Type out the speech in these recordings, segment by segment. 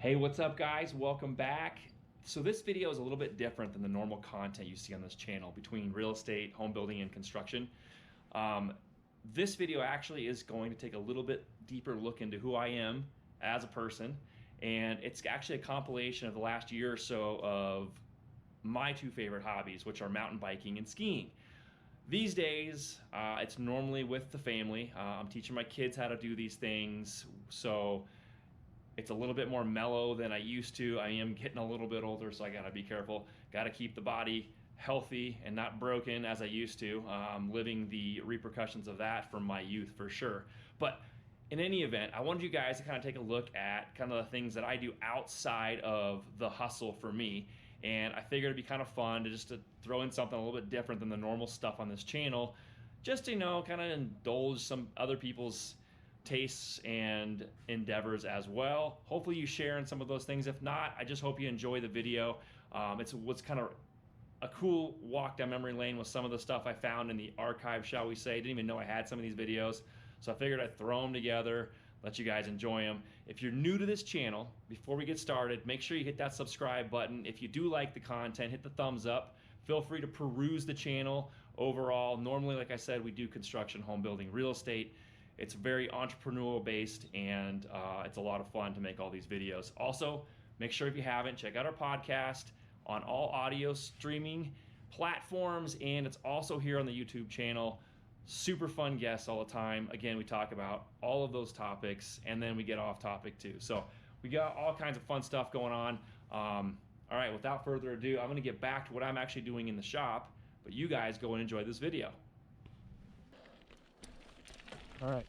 Hey, what's up guys? Welcome back. So this video is a little bit different than the normal content you see on this channel between real estate, home building, and construction. This video actually is going to take a little bit deeper look into who I am as a person, and it's actually a compilation of the last year or so of my two favorite hobbies, which are mountain biking and skiing. These days, it's normally with the family. I'm teaching my kids how to do these things, so it's a little bit more mellow than I used to. I am getting a little bit older, so I gotta be careful. Gotta keep the body healthy and not broken as I used to. Living the repercussions of that from my youth for sure. But in any event, I wanted you guys to kind of take a look at kind of the things that I do outside of the hustle for me. And I figured it'd be kind of fun to throw in something a little bit different than the normal stuff on this channel, just to, kind of indulge some other people's tastes and endeavors as well. Hopefully you share in some of those things. If not, I just hope you enjoy the video. It's what's kind of a cool walk down memory lane with some of the stuff I found in the archive, shall we say. Didn't even know I had some of these videos, so I figured I'd throw them together, let you guys enjoy them. If you're new to this channel, before we get started, make sure you hit that subscribe button. If you do like the content, hit the thumbs up. Feel free to peruse the channel overall. Normally, like I said, we do construction, home building, real estate. It's very entrepreneurial based, and it's a lot of fun to make all these videos. Also, make sure if you haven't, check out our podcast on all audio streaming platforms, and it's also here on the YouTube channel. Super fun guests all the time. Again, we talk about all of those topics, and then we get off topic too. So we got all kinds of fun stuff going on. All right, without further ado, I'm gonna get back to what I'm actually doing in the shop, but you guys go and enjoy this video. All right.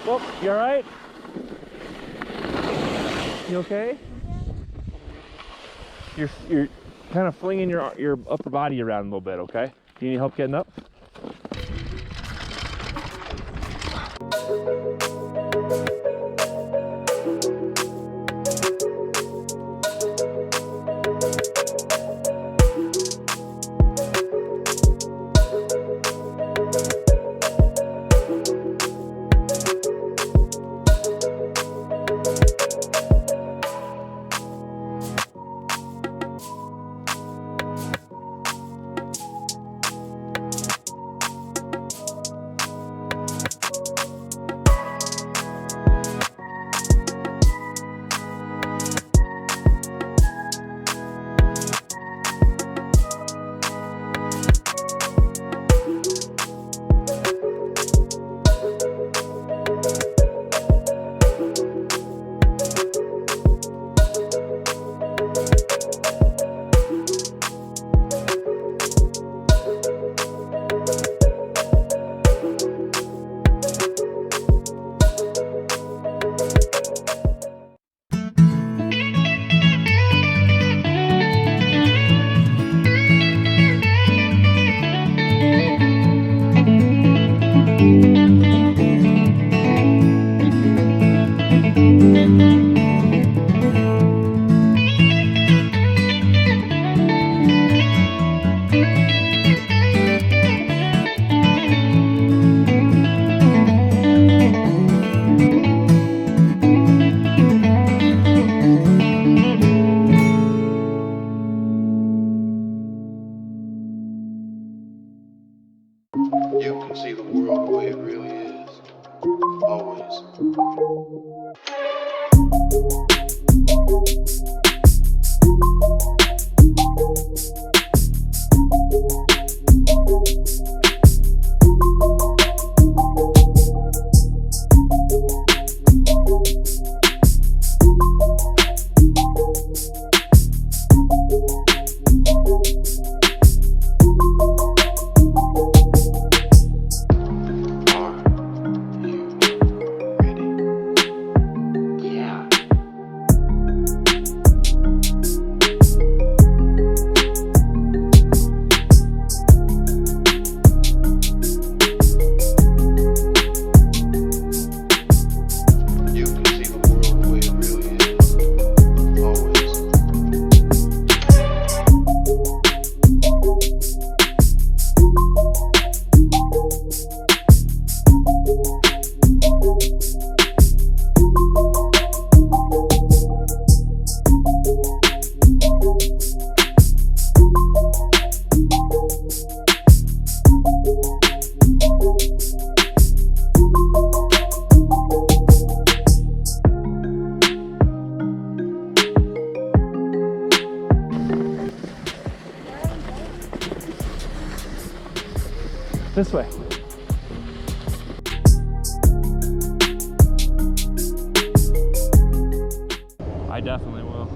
Whoop, you all right? You okay? You're kind of flinging your upper body around a little bit, okay? Do you need help getting up? You can see the world the way it really is. Always. This way. I definitely will.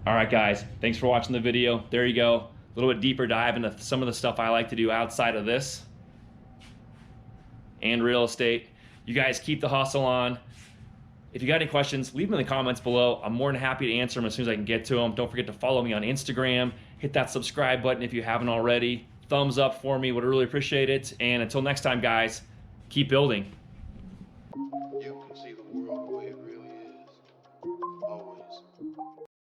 All right, guys, thanks for watching the video. There you go. A little bit deeper dive into some of the stuff I like to do outside of this and real estate. You guys keep the hustle on. If you got any questions, leave them in the comments below. I'm more than happy to answer them as soon as I can get to them. Don't forget to follow me on Instagram. Hit that subscribe button if you haven't already. Thumbs up for me, would really appreciate it. And until next time, guys, keep building.